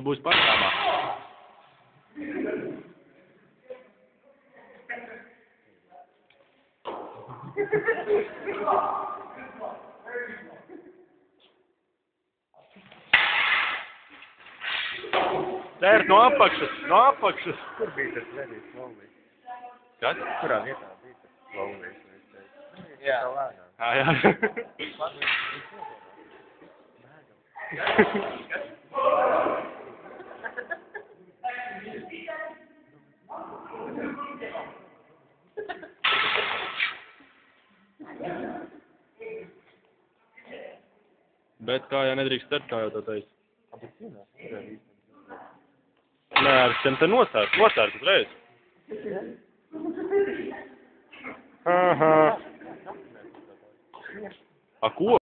būsi pašāmā. Cērt no apakšas, no apakšas. Kur bija tas vedīs laulīs? Kas? Kurā vietā bija tas laulīs? Jā. Jā. Bet kā jau nedrīkst cert, kā jau tā teica. Nē, ar šiem te nosērt uzreiz. Aha. A ko?